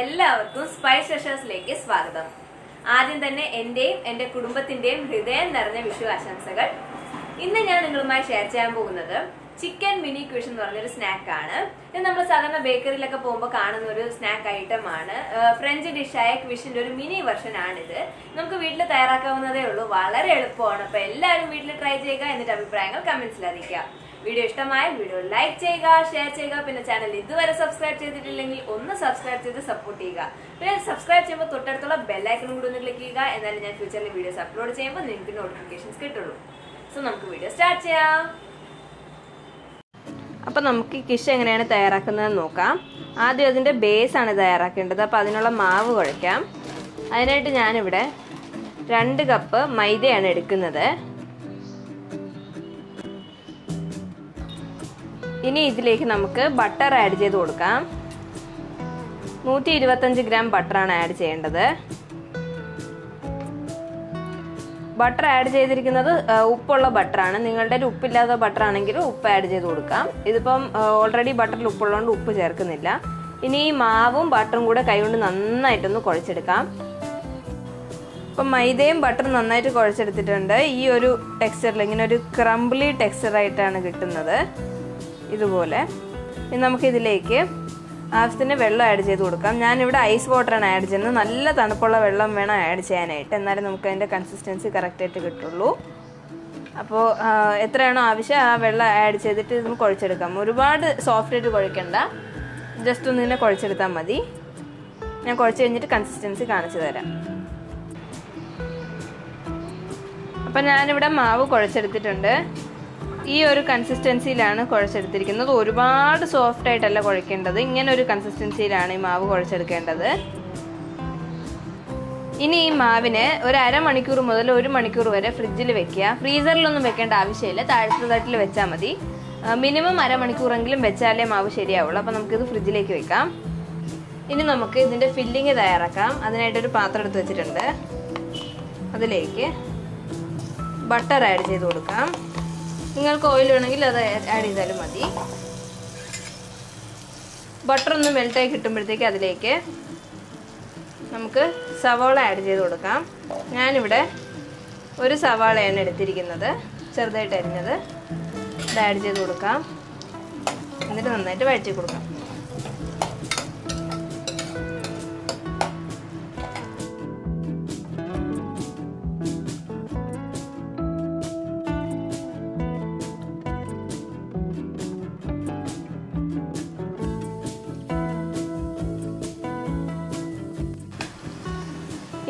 എല്ലാവർക്കും സ്പൈസ് ട്രഷേഴ്സിലേക്ക് സ്വാഗതം. ആദ്യം തന്നെ എന്റെയും എന്റെ കുടുംബത്തിന്റെയും ഹൃദയം നിറഞ്ഞ വിഷു ആശംസകൾ. ഇന്ന് ഞാൻ നിങ്ങളുമായി ഷെയർ ചെയ്യാൻ പോകുന്നത് ചിക്കൻ മിനി ക്വിഷ് എന്ന് പറഞ്ഞൊരു സ്നാക്കാണ്. ഇത് നമ്മൾ സാധാരണ ബേക്കറിയിലൊക്കെ പോകുമ്പോൾ കാണുന്ന ഒരു സ്നാക്ക് ഐറ്റം ആണ്. ഫ്രഞ്ച് ഡിഷായ ക്വിഷിന്റെ ഒരു മിനി വെർഷൻ ആണിത്. നമുക്ക് വീട്ടിൽ തയ്യാറാക്കാവുന്നതേ ഉള്ളൂ. വളരെ എളുപ്പമാണ്. അപ്പൊ എല്ലാവരും വീട്ടിൽ ട്രൈ ചെയ്യുക, എന്നിട്ട് അഭിപ്രായങ്ങൾ കമന്റ്സിൽ അറിയിക്കുക. വീഡിയോ ഇഷ്ടമായ വീഡിയോ ലൈക്ക് ചെയ്യുക, ഷെയർ ചെയ്യുക. പിന്നെ ചാനൽ ഇതുവരെ സബ്സ്ക്രൈബ് ചെയ്തിട്ടില്ലെങ്കിൽ ഒന്ന് സബ്സ്ക്രൈബ് ചെയ്ത് സപ്പോർട്ട് ചെയ്യുക. പിന്നെ സബ്സ്ക്രൈബ് ചെയ്യുമ്പോൾ തൊട്ടടുത്തുള്ള ബെല്ലൈക്കണും കൂടി ഒന്ന് ക്ലിക്ക് ചെയ്യുക. എന്നാലും ഞാൻ ഫ്യൂച്ചറിൽ വീഡിയോസ് അപ്ലോഡ് ചെയ്യുമ്പോൾ നിങ്ങൾക്ക് നോട്ടിഫിക്കേഷൻസ് കിട്ടുള്ളൂ. സോ നമുക്ക് വീഡിയോ സ്റ്റാർട്ട് ചെയ്യാം. അപ്പം നമുക്ക് കിഷ് എങ്ങനെയാണ് തയ്യാറാക്കുന്നതെന്ന് നോക്കാം. ആദ്യം അതിൻ്റെ ബേസാണ് തയ്യാറാക്കേണ്ടത്. അപ്പോൾ അതിനുള്ള മാവ് കുഴയ്ക്കാം. അതിനായിട്ട് ഞാനിവിടെ 2 കപ്പ് മൈദയാണ് എടുക്കുന്നത്. ഇനി ഇതിലേക്ക് നമുക്ക് ബട്ടർ ആഡ് ചെയ്ത് കൊടുക്കാം. 125 ഗ്രാം ബട്ടറാണ് ആഡ് ചെയ്യേണ്ടത്. ബട്ടർ ആഡ് ചെയ്തിരിക്കുന്നത് ഉപ്പുള്ള ബട്ടറാണ്. നിങ്ങളുടെ ഉപ്പില്ലാത്ത ബട്ടർ ആണെങ്കിൽ ഉപ്പ് ആഡ് ചെയ്ത് കൊടുക്കാം. ഇതിപ്പം ഓൾറെഡി ബട്ടറിൽ ഉപ്പുള്ളതുകൊണ്ട് ഉപ്പ് ചേർക്കുന്നില്ല. ഇനി ഈ മാവും ബട്ടറും കൂടെ കൈകൊണ്ട് നന്നായിട്ടൊന്ന് കുഴച്ചെടുക്കാം. ഇപ്പം മൈദയും ബട്ടറും നന്നായിട്ട് കുഴച്ചെടുത്തിട്ടുണ്ട്. ഈ ഒരു ടെക്സ്ചറിൽ ഇങ്ങനെ ഒരു ക്രംബ്ലി ടെക്സ്ചറായിട്ടാണ് കിട്ടുന്നത്. ഇതുപോലെ ഇനി നമുക്കിതിലേക്ക് ആവശ്യത്തിന് വെള്ളം ആഡ് ചെയ്ത് കൊടുക്കാം. ഞാനിവിടെ ഐസ് വാട്ടറാണ് ആഡ് ചെയ്യുന്നത്. നല്ല തണുപ്പുള്ള വെള്ളം വേണം ആഡ് ചെയ്യാനായിട്ട്, എന്നാലും നമുക്ക് അതിൻ്റെ കൺസിസ്റ്റൻസി കറക്റ്റായിട്ട് കിട്ടുള്ളൂ. അപ്പോൾ എത്രയാണോ ആവശ്യം ആ വെള്ളം ആഡ് ചെയ്തിട്ട് ഇത് കുഴച്ചെടുക്കാം. ഒരുപാട് സോഫ്റ്റായിട്ട് കുഴക്കണ്ട, ജസ്റ്റ് ഒന്നിങ്ങനെ കുഴച്ചെടുത്താൽ മതി. ഞാൻ കുഴച്ച് കഴിഞ്ഞിട്ട് കൺസിസ്റ്റൻസി കാണിച്ചു തരാം. അപ്പം ഞാനിവിടെ മാവ് കുഴച്ചെടുത്തിട്ടുണ്ട്. ഈ ഒരു കൺസിസ്റ്റൻസിയിലാണ് കുഴച്ചെടുത്തിരിക്കുന്നത്. ഒരുപാട് സോഫ്റ്റ് ആയിട്ടല്ല കുഴക്കേണ്ടത്, ഇങ്ങനെ ഒരു കൺസിസ്റ്റൻസിയിലാണ് ഈ മാവ് കുഴച്ചെടുക്കേണ്ടത്. ഇനി ഈ മാവിനെ ഒരു അരമണിക്കൂർ മുതൽ 1 മണിക്കൂർ വരെ ഫ്രിഡ്ജിൽ വെക്കുക. ഫ്രീസറിലൊന്നും വെക്കേണ്ട ആവശ്യമില്ല, താഴത്തെ തട്ടിൽ വെച്ചാൽ മതി. മിനിമം അരമണിക്കൂറെങ്കിലും വെച്ചാലേ മാവ് ശരിയാവുള്ളൂ. അപ്പോൾ നമുക്കിത് ഫ്രിഡ്ജിലേക്ക് വെക്കാം. ഇനി നമുക്ക് ഇതിൻ്റെ ഫില്ലിങ് തയ്യാറാക്കാം. അതിനായിട്ടൊരു പാത്രം എടുത്ത് വെച്ചിട്ടുണ്ട്. അതിലേക്ക് ബട്ടർ ആഡ് ചെയ്ത് കൊടുക്കാം. നിങ്ങൾക്ക് ഓയിൽ വേണമെങ്കിൽ അത് ആഡ് ചെയ്താലും മതി. ബട്ടർ ഒന്ന് മെൽറ്റായി കിട്ടുമ്പോഴത്തേക്ക് അതിലേക്ക് നമുക്ക് സവാള ആഡ് ചെയ്ത് കൊടുക്കാം. ഞാനിവിടെ 1 സവാളയാണ് എടുത്തിരിക്കുന്നത്, ചെറുതായിട്ട് അരിഞ്ഞത്. ഇത് ആഡ് ചെയ്ത് കൊടുക്കാം. എന്നിട്ട് നന്നായിട്ട് വഴറ്റി കൊടുക്കാം.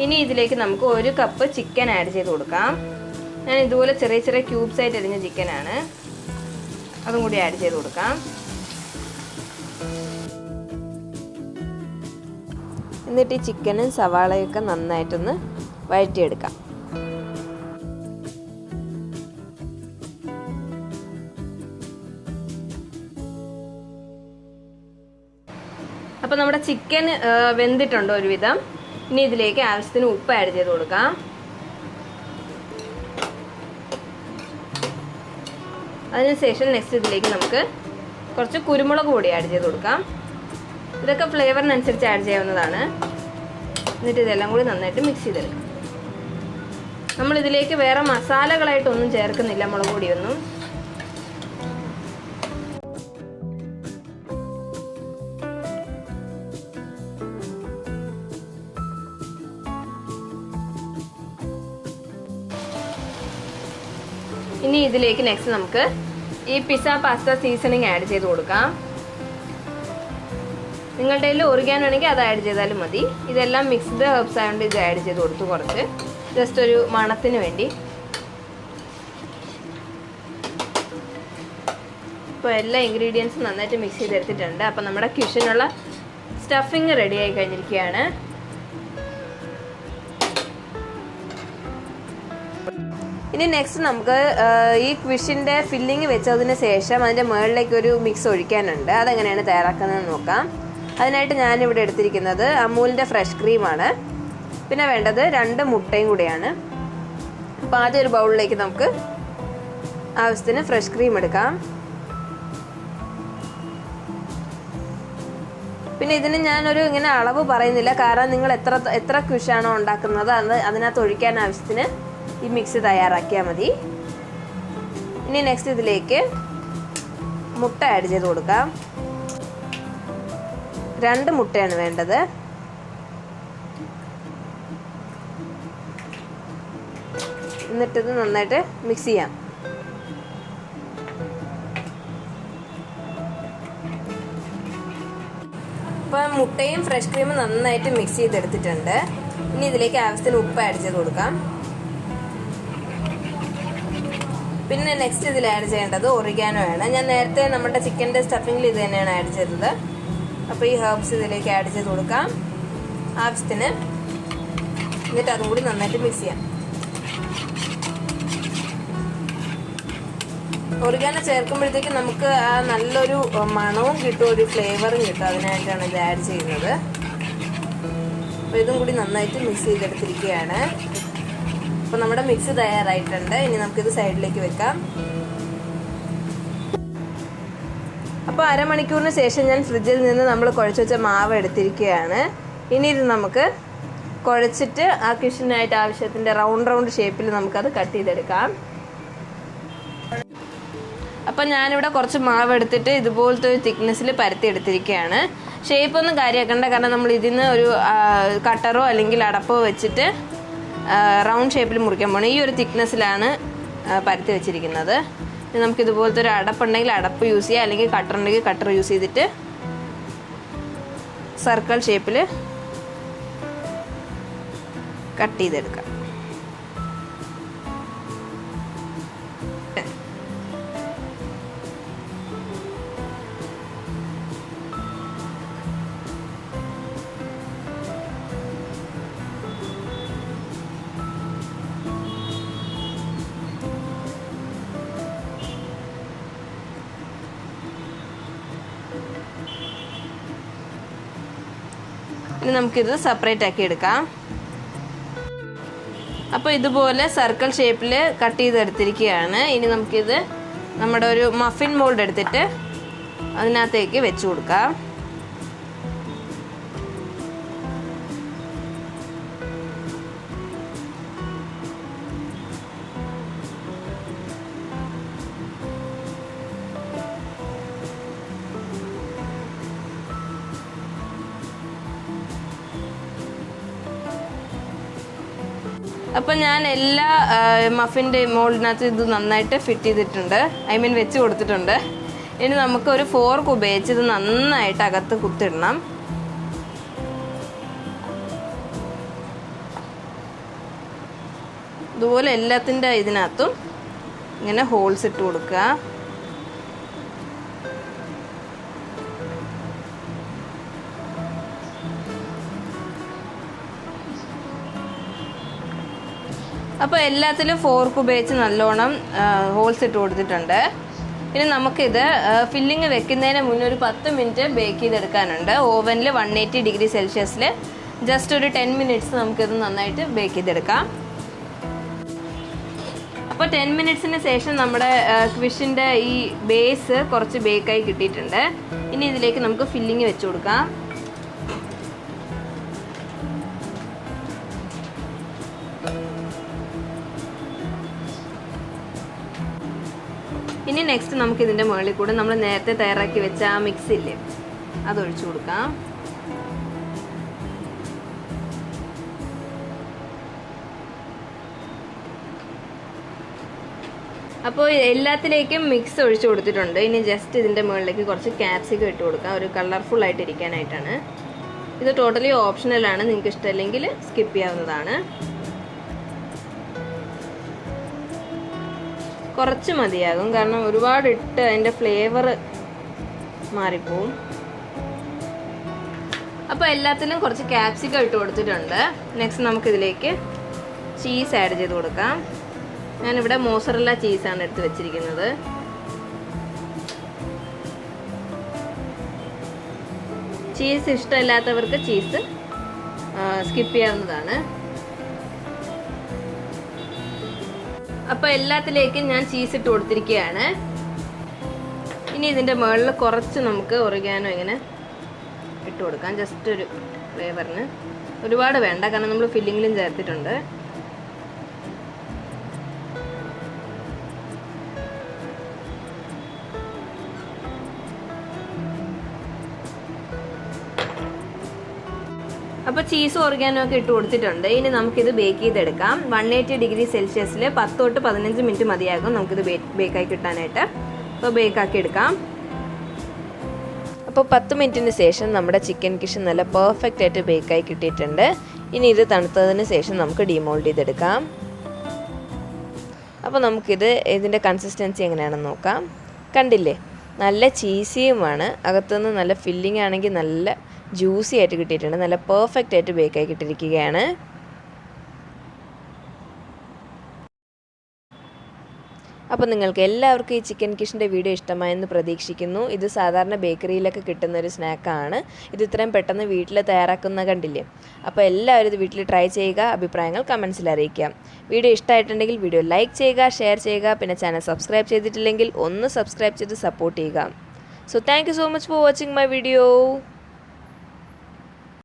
ഇനി ഇതിലേക്ക് നമുക്ക് 1 കപ്പ് ചിക്കൻ ആഡ് ചെയ്ത് കൊടുക്കാം. ഞാൻ ഇതുപോലെ ചെറിയ ചെറിയ ക്യൂബ്സ് ആയിട്ട് അരിഞ്ഞ ചിക്കനാണ്, അതും കൂടി ആഡ് ചെയ്ത് കൊടുക്കാം. എന്നിട്ട് ഈ ചിക്കനും സവാളയൊക്കെ നന്നായിട്ടൊന്ന് വഴറ്റിയെടുക്കാം. അപ്പോൾ നമ്മുടെ ചിക്കൻ വെന്തിട്ടുണ്ട് ഒരുവിധം. ഇനി ഇതിലേക്ക് ആവശ്യത്തിന് ഉപ്പ് ആഡ് ചെയ്ത് കൊടുക്കാം. അതിനുശേഷം നെക്സ്റ്റ് ഇതിലേക്ക് നമുക്ക് കുറച്ച് കുരുമുളക് പൊടി ആഡ് ചെയ്ത് കൊടുക്കാം. ഇതൊക്കെ ഫ്ലേവറിനനുസരിച്ച് ആഡ് ചെയ്യാവുന്നതാണ്. എന്നിട്ട് ഇതെല്ലാം കൂടി നന്നായിട്ട് മിക്സ് ചെയ്തെടുക്കാം. നമ്മളിതിലേക്ക് വേറെ മസാലകളായിട്ടൊന്നും ചേർക്കുന്നില്ല, മുളക് പൊടിയൊന്നും. ഇനി ഇതിലേക്ക് നെക്സ്റ്റ് നമുക്ക് ഈ പിസ്സ പാസ്ത സീസണിങ് ആഡ് ചെയ്ത് കൊടുക്കാം. നിങ്ങളുടെ കയ്യിൽ ഒറിഗാനോ ആണെങ്കിൽ അത് ആഡ് ചെയ്താലും മതി. ഇതെല്ലാം മിക്സ്ഡ് ഹെർബ്സ് ആയതുകൊണ്ട് ഇത് ആഡ് ചെയ്ത് കൊടുത്തു, കുറച്ച് ജസ്റ്റ് ഒരു മണത്തിന് വേണ്ടി. ഇപ്പോൾ എല്ലാ ഇൻഗ്രീഡിയൻസും നന്നായിട്ട് മിക്സ് ചെയ്തെടുത്തിട്ടുണ്ട്. അപ്പം നമ്മുടെ ക്വിഷിനുള്ള സ്റ്റഫിങ് റെഡി ആയി കഴിഞ്ഞിരിക്കുകയാണ്. ഇനി നെക്സ്റ്റ് നമുക്ക് ഈ ക്വിഷിൻ്റെ ഫില്ലിങ് വെച്ചതിന് ശേഷം അതിൻ്റെ മുകളിലേക്ക് ഒരു മിക്സ് ഒഴിക്കാനുണ്ട്. അതെങ്ങനെയാണ് തയ്യാറാക്കുന്നതെന്ന് നോക്കാം. അതിനായിട്ട് ഞാനിവിടെ എടുത്തിരിക്കുന്നത് അമൂലിൻ്റെ ഫ്രഷ് ക്രീമാണ്. പിന്നെ വേണ്ടത് 2 മുട്ടയും കൂടിയാണ്. അപ്പോൾ ആദ്യം ഒരു ബൗളിലേക്ക് നമുക്ക് ആവശ്യത്തിന് ഫ്രഷ് ക്രീം എടുക്കാം. പിന്നെ ഇതിന് ഞാനൊരു ഇങ്ങനെ അളവ് പറയുന്നില്ല, കാരണം നിങ്ങൾ എത്ര ക്വിഷാണോ ഉണ്ടാക്കുന്നത് അതിനകത്ത് ഒഴിക്കാൻ ആവശ്യത്തിന് ഈ മിക്സ് തയ്യാറാക്കിയാൽ മതി. ഇനി നെക്സ്റ്റ് ഇതിലേക്ക് മുട്ട ആഡ് ചെയ്ത് കൊടുക്കാം. 2 മുട്ടയാണ് വേണ്ടത്. എന്നിട്ടിത് നന്നായിട്ട് മിക്സ് ചെയ്യാം. ഇപ്പം മുട്ടയും ഫ്രഷ് ക്രീമും നന്നായിട്ട് മിക്സ് ചെയ്തെടുത്തിട്ടുണ്ട്. ഇനി ഇതിലേക്ക് ആവശ്യത്തിന് ഉപ്പ് ആഡ് ചെയ്ത് കൊടുക്കാം. പിന്നെ നെക്സ്റ്റ് ഇതിൽ ആഡ് ചെയ്യേണ്ടത് ഒറിഗാനോ ആണ്. ഞാൻ നേരത്തെ നമ്മുടെ ചിക്കൻ്റെ സ്റ്റഫിങ്ങിൽ ഇത് തന്നെയാണ് ആഡ് ചെയ്തത്. അപ്പോൾ ഈ ഹെർബ്സ് ഇതിലേക്ക് ആഡ് ചെയ്ത് കൊടുക്കാം ആവശ്യത്തിന്. എന്നിട്ട് അതും കൂടി നന്നായിട്ട് മിക്സ് ചെയ്യാം. ഒറിഗാനോ ചേർക്കുമ്പോഴത്തേക്ക് നമുക്ക് ആ നല്ലൊരു മണവും കിട്ടും, ഒരു ഫ്ലേവറും കിട്ടും. അതിനായിട്ടാണ് ഇത് ആഡ് ചെയ്യുന്നത്. അപ്പോൾ ഇതും കൂടി നന്നായിട്ട് മിക്സ് ചെയ്തെടുത്തിരിക്കുകയാണ്. അപ്പോൾ നമ്മുടെ മിക്സ് തയ്യാറായിട്ടുണ്ട്. ഇനി നമുക്കിത് സൈഡിലേക്ക് വെക്കാം. അപ്പോൾ അരമണിക്കൂറിന് ശേഷം ഞാൻ ഫ്രിഡ്ജിൽ നിന്ന് നമ്മൾ കുഴച്ച് വെച്ച മാവ് എടുത്തിരിക്കുകയാണ്. ഇനി ഇത് നമുക്ക് കുഴച്ചിട്ട് ആ ക്വിഷിനായിട്ട് ആവശ്യത്തിൻ്റെ റൗണ്ട് ഷേപ്പിൽ നമുക്കത് കട്ട് ചെയ്തെടുക്കാം. അപ്പം ഞാനിവിടെ കുറച്ച് മാവ് എടുത്തിട്ട് ഇതുപോലത്തെ ഒരു തിക്നെസ്സിൽ പരത്തി എടുത്തിരിക്കുകയാണ്. ഷേപ്പൊന്നും കാര്യമാക്കണ്ട, കാരണം നമ്മൾ ഇതിന് ഒരു കട്ടറോ അല്ലെങ്കിൽ അടപ്പോ വെച്ചിട്ട് റൗണ്ട് ഷേപ്പിൽ മുറിക്കാൻ പോകണം. ഈ ഒരു തിക്നെസ്സിലാണ് പരത്തി വെച്ചിരിക്കുന്നത്. നമുക്കിതുപോലത്തെ ഒരു അടപ്പുണ്ടെങ്കിൽ അടപ്പ് യൂസ് ചെയ്യുക, അല്ലെങ്കിൽ കട്ടർ ഉണ്ടെങ്കിൽ കട്ടർ യൂസ് ചെയ്തിട്ട് സർക്കിൾ ഷേപ്പിൽ കട്ട് ചെയ്തെടുക്കാം. ഇനി നമുക്കിത് സെപ്പറേറ്റ് ആക്കി എടുക്കാം. അപ്പോൾ ഇതുപോലെ സർക്കിൾ ഷേപ്പിൽ കട്ട് ചെയ്തെടുത്തിരിക്കുകയാണ്. ഇനി നമുക്കിത് നമ്മുടെ ഒരു മഫിൻ മോൾഡ് എടുത്തിട്ട് അതിനകത്തേക്ക് വെച്ച് കൊടുക്കാം. അപ്പോൾ ഞാൻ എല്ലാ മഫിൻ്റെ മോൾഡിനകത്ത് ഇത് നന്നായിട്ട് ഫിറ്റ് ചെയ്തിട്ടുണ്ട്, വെച്ച് കൊടുത്തിട്ടുണ്ട്. ഇനി നമുക്കൊരു ഫോർക്ക് ഉപയോഗിച്ച് ഇത് നന്നായിട്ട് അകത്ത് കുത്തിടണം. ഇതുപോലെ എല്ലാത്തിൻ്റെ ഇതിനകത്തും ഇങ്ങനെ ഹോൾസ് ഇട്ട് കൊടുക്കുക. അപ്പോൾ എല്ലാത്തിലും ഫോർക്ക് ഉപയോഗിച്ച് നല്ലോണം ഹോൾസ് ഇട്ട് കൊടുത്തിട്ടുണ്ട്. ഇനി നമുക്കിത് ഫില്ലിങ് വെക്കുന്നതിന് മുന്നേ ഒരു 10 മിനിറ്റ് ബേക്ക് ചെയ്തെടുക്കാനുണ്ട്. ഓവനിൽ 180 ഡിഗ്രി സെൽഷ്യസിൽ ജസ്റ്റ് ഒരു 10 മിനിറ്റ്സ് നമുക്കിത് നന്നായിട്ട് ബേക്ക് ചെയ്തെടുക്കാം. അപ്പോൾ 10 മിനിറ്റ്സിന് ശേഷം നമ്മുടെ ക്വിഷിൻ്റെ ഈ ബേസ് കുറച്ച് ബേക്കായി കിട്ടിയിട്ടുണ്ട്. ഇനി ഇതിലേക്ക് നമുക്ക് ഫില്ലിങ് വെച്ച് കൊടുക്കാം. ഇനി നെക്സ്റ്റ് നമുക്ക് ഇതിൻ്റെ മുകളിൽ കൂടെ നമ്മൾ നേരത്തെ തയ്യാറാക്കി വെച്ച ആ മിക്സ് ഇല്ലേ, അതൊഴിച്ചു കൊടുക്കാം. അപ്പോൾ എല്ലാത്തിലേക്കും മിക്സ് ഒഴിച്ചു കൊടുത്തിട്ടുണ്ട്. ഇനി ജസ്റ്റ് ഇതിൻ്റെ മുകളിലേക്ക് കുറച്ച് ക്യാപ്സിക്കം ഇട്ട് കൊടുക്കാം, ഒരു കളർഫുൾ ആയിട്ട് ഇരിക്കാനായിട്ടാണ്. ഇത് ടോട്ടലി ഓപ്ഷണലാണ്, നിങ്ങൾക്ക് ഇഷ്ടമല്ലെങ്കിൽ സ്കിപ്പ് ചെയ്യാവുന്നതാണ്. കുറച്ച് മതിയാകും, കാരണം ഒരുപാട് ഇട്ട് അതിൻ്റെ ഫ്ലേവർ മാറിപ്പോവും. അപ്പോൾ എല്ലാത്തിലും കുറച്ച് ക്യാപ്സിക്കം ഇട്ട് കൊടുത്തിട്ടുണ്ട്. നെക്സ്റ്റ് നമുക്കിതിലേക്ക് ചീസ് ആഡ് ചെയ്ത് കൊടുക്കാം. ഞാനിവിടെ മോസറല്ല ചീസാണ് എടുത്ത് വെച്ചിരിക്കുന്നത്. ചീസ് ഇഷ്ടമില്ലാത്തവർക്ക് ചീസ് സ്കിപ്പ് ചെയ്യാവുന്നതാണ്. അപ്പോൾ എല്ലാത്തിലേക്കും ഞാൻ ചീസ് ഇട്ട് കൊടുത്തിരിക്കുകയാണ്. ഇനി ഇതിൻ്റെ മുകളിൽ കുറച്ച് നമുക്ക് ഒറിഗാനോ ഇങ്ങനെ ഇട്ട് കൊടുക്കാം, ജസ്റ്റ് ഒരു ഫ്ലേവറിന്. ഒരുപാട് വേണ്ട, കാരണം നമ്മൾ ഫില്ലിങ്ങിലും ചേർത്തിട്ടുണ്ട്. അപ്പോൾ ചീസും ഓർഗാനോ ഒക്കെ ഇട്ട് കൊടുത്തിട്ടുണ്ട്. ഇനി നമുക്കിത് ബേക്ക് ചെയ്തെടുക്കാം. 180 ഡിഗ്രി സെൽഷ്യസിൽ 10 തൊട്ട് 15 മിനിറ്റ് മതിയാകും നമുക്കിത് ബേക്കായി കിട്ടാനായിട്ട്. അപ്പോൾ ബേക്കാക്കി എടുക്കാം. അപ്പോൾ 10 മിനിറ്റിന് ശേഷം നമ്മുടെ ചിക്കൻ കിഷ് നല്ല പെർഫെക്റ്റ് ആയിട്ട് ബേക്കായി കിട്ടിയിട്ടുണ്ട്. ഇനി ഇത് തണുത്തതിന് ശേഷം നമുക്ക് ഡീമോൾഡ് ചെയ്തെടുക്കാം. അപ്പോൾ നമുക്കിത് ഇതിൻ്റെ കൺസിസ്റ്റൻസി എങ്ങനെയാണെന്ന് നോക്കാം. കണ്ടില്ലേ, നല്ല ചീസിയുമാണ്, അകത്തുനിന്ന് നല്ല ഫില്ലിംഗ് ആണെങ്കിൽ നല്ല ജ്യൂസി ആയിട്ട് കിട്ടിയിട്ടുണ്ട്. നല്ല പെർഫെക്റ്റ് ആയിട്ട് ബേക്കായി കിട്ടിയിരിക്കുകയാണ്. അപ്പോൾ നിങ്ങൾക്ക് എല്ലാവർക്കും ഈ ചിക്കൻ കിഷിൻ്റെ വീഡിയോ ഇഷ്ടമായെന്ന് പ്രതീക്ഷിക്കുന്നു. ഇത് സാധാരണ ബേക്കറിയിലൊക്കെ കിട്ടുന്ന ഒരു സ്നാക്കാണ്. ഇത് ഇത്രയും പെട്ടെന്ന് വീട്ടിൽ തയ്യാറാക്കുന്ന കണ്ടില്ലേ. അപ്പോൾ എല്ലാവരും ഇത് വീട്ടിൽ ട്രൈ ചെയ്യുക, അഭിപ്രായങ്ങൾ കമൻസിൽ അറിയിക്കാം. വീഡിയോ ഇഷ്ടമായിട്ടുണ്ടെങ്കിൽ വീഡിയോ ലൈക്ക് ചെയ്യുക, ഷെയർ ചെയ്യുക. പിന്നെ ചാനൽ സബ്സ്ക്രൈബ് ചെയ്തിട്ടില്ലെങ്കിൽ ഒന്ന് സബ്സ്ക്രൈബ് ചെയ്ത് സപ്പോർട്ട് ചെയ്യുക. So thank you so much for watching my video.